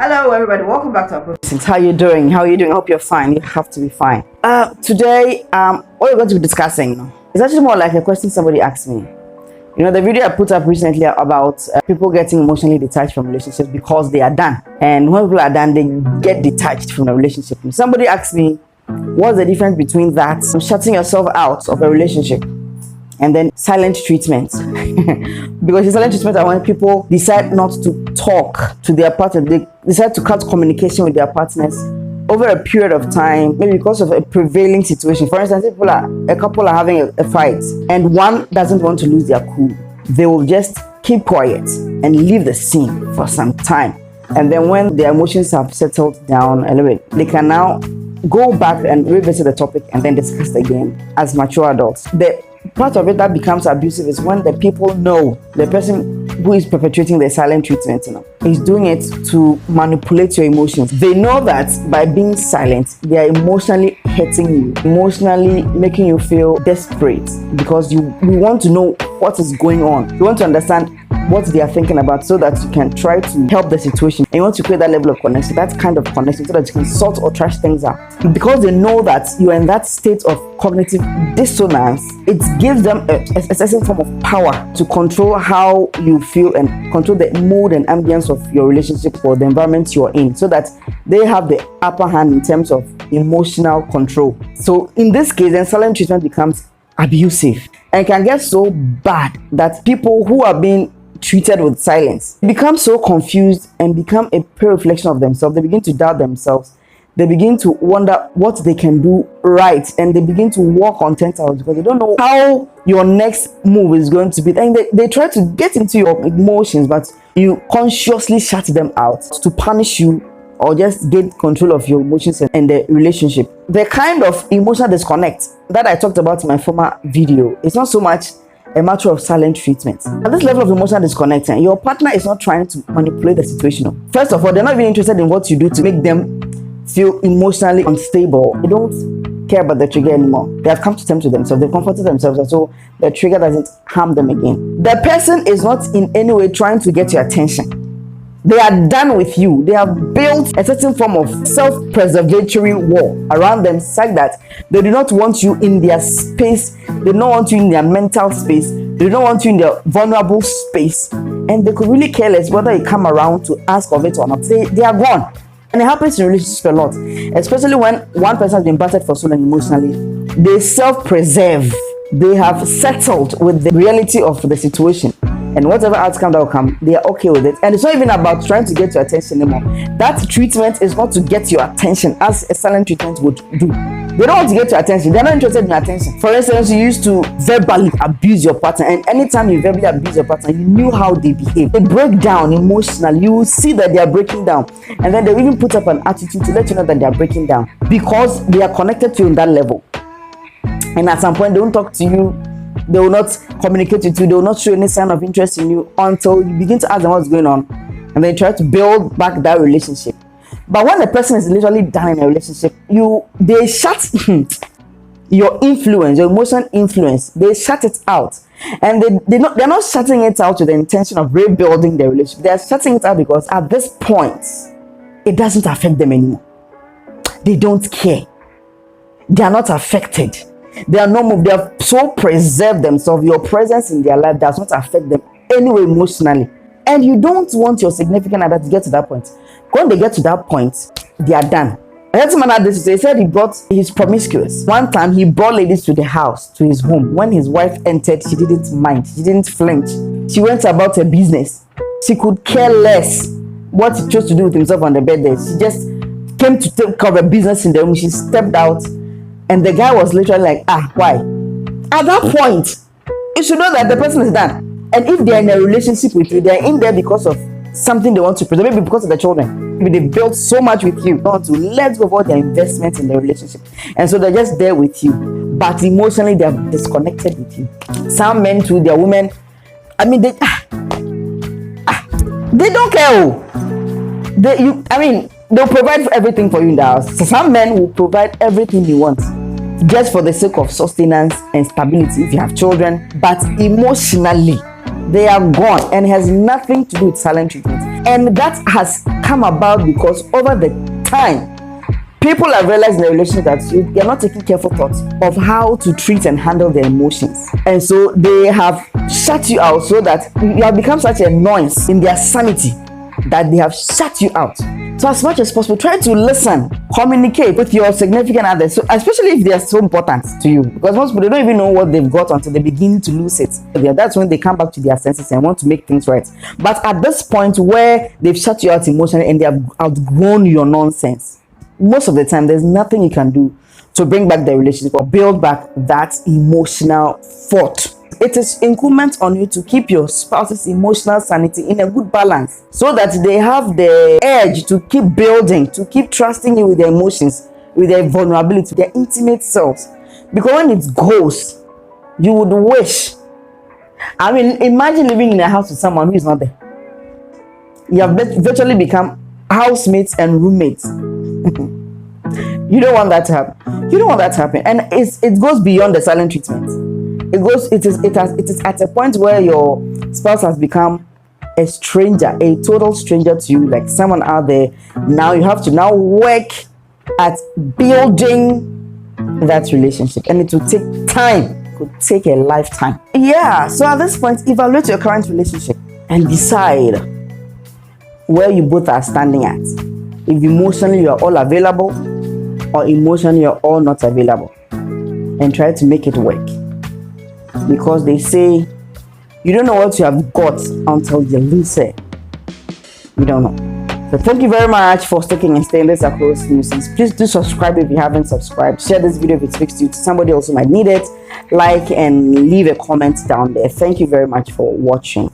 Hello everybody, welcome back to our program. How are you doing? How are you doing? I hope you're fine. You have to be fine. Today, what we're going to be discussing is actually more like a question somebody asked me. You know, the video I put up recently about people getting emotionally detached from relationships because they are done. And when people are done, they get detached from the relationship. Somebody asked me, what's the difference between that, shutting yourself out of a relationship, and then silent treatment? Because the silent treatment are when people decide not to talk to their partner. They decide to cut communication with their partners over a period of time, maybe because of a prevailing situation. For instance, a couple are having a fight and one doesn't want to lose their cool. They will just keep quiet and leave the scene for some time. And then when their emotions have settled down a little bit, they can now go back and revisit the topic and then discuss it again as mature adults. The part of it that becomes abusive is when the people know the person who is perpetrating the silent treatment is doing it to manipulate your emotions. They know that by being silent, they are emotionally hurting you, emotionally making you feel desperate, because you want to know what is going on. You want to understand what they are thinking about so that you can try to help the situation, and you want to create that level of connection, that kind of connection, so that you can sort or trash things out. Because they know that you are in that state of cognitive dissonance, it gives them a certain form of power to control how you feel and control the mood and ambience of your relationship or the environment you're in, so that they have the upper hand in terms of emotional control. So in this case, then silent treatment becomes abusive and can get so bad that people who are being treated with silence become so confused and become a pure reflection of themselves. They begin to doubt themselves. They begin to wonder what they can do right, and they begin to walk on tenterhooks because they don't know how your next move is going to be. And they try to get into your emotions, but you consciously shut them out to punish you or just gain control of your emotions and the relationship. The kind of emotional disconnect that I talked about in my former video is not so much a matter of silent treatment. At this level of emotional disconnect, your partner is not trying to manipulate the situation. First of all, they're not even interested in what you do to make them feel emotionally unstable. They don't care about the trigger anymore. They have come to terms with themselves. They've comforted themselves, and so the trigger doesn't harm them again. The person is not in any way trying to get your attention. They are done with you. They have built a certain form of self-preservatory wall around them, such that they do not want you in their space. They don't want you in their mental space. They don't want you in their vulnerable space. And they could really care less whether you come around to ask of it or not. They are gone. And it happens in relationships a lot, especially when one person has been battered for so long emotionally. They self-preserve. They have settled with the reality of the situation. And whatever outcome that will come, they are okay with it. And it's not even about trying to get your attention anymore. That treatment is not to get your attention as a silent treatment would do. They don't want to get your attention. They're not interested in your attention. For instance, you used to verbally abuse your partner, and anytime you verbally abuse your partner, you knew how they behave. They break down emotionally. You will see that they are breaking down. And then they even put up an attitude to let you know that they are breaking down, because they are connected to you in that level. And at some point, they won't talk to you. They will not communicate with you. They will not show any sign of interest in you until you begin to ask them what's going on, and then try to build back that relationship. But when the person is literally done in a relationship, they shut your influence, your emotional influence. They shut it out, and they're not shutting it out with the intention of rebuilding their relationship. They are shutting it out because at this point, it doesn't affect them anymore. They don't care. They are not affected. They are not moved. They have so preserved themselves. Your presence in their life does not affect them anyway emotionally. And you don't want your significant other to get to that point. When they get to that point, they are done. I heard someone had this. He said he's promiscuous. One time he brought ladies to the house, to his home. When his wife entered, she didn't mind. She didn't flinch. She went about her business. She could care less what he chose to do with himself on the bed there. She just came to take care of her business in the room. She stepped out. And the guy was literally like, why? At that point, you should know that the person is done. And if they're in a relationship with you, they're in there because of something they want to preserve, maybe because of the children. Maybe they built so much with you, they want to let go of all their investments in the relationship. And so they're just there with you. But emotionally, they're disconnected with you. Some men too, their women, they don't care. They'll provide everything for you in the house. So some men will provide everything you want just for the sake of sustenance and stability if you have children, but emotionally they are gone, and it has nothing to do with silent treatment. And that has come about because over the time, people have realized in the relationship that they are not taking careful thoughts of how to treat and handle their emotions. And so they have shut you out, so that you have become such a noise in their sanity that they have shut you out. So as much as possible, try to listen, communicate with your significant others, so especially if they are so important to you, because most people, they don't even know what they've got until they begin to lose it. That's when they come back to their senses and want to make things right. But at this point where they've shut you out emotionally and they have outgrown your nonsense, most of the time there's nothing you can do to bring back the relationship or build back that emotional fort. It is incumbent on you to keep your spouse's emotional sanity in a good balance, so that they have the edge to keep building, to keep trusting you with their emotions, with their vulnerability, their intimate selves. Because when it goes, you would wish. I mean, imagine living in a house with someone who is not there. You have virtually become housemates and roommates. You don't want that to happen. You don't want that to happen. And it goes beyond the silent treatment. It is at a point where your spouse has become a stranger, a total stranger to you, like someone out there. Now you have to now work at building that relationship, and it will take time. It could take a lifetime. Yeah. So at this point, evaluate your current relationship and decide where you both are standing at. If emotionally you are all available, or emotionally you are all not available, and try to make it work. Because they say you don't know what you have got until you lose it. You don't know. So thank you very much for sticking and staying this across nuisance. Please do subscribe if you haven't subscribed. Share this video if it speaks to you, to somebody else who might need it. Like and leave a comment down there. Thank you very much for watching.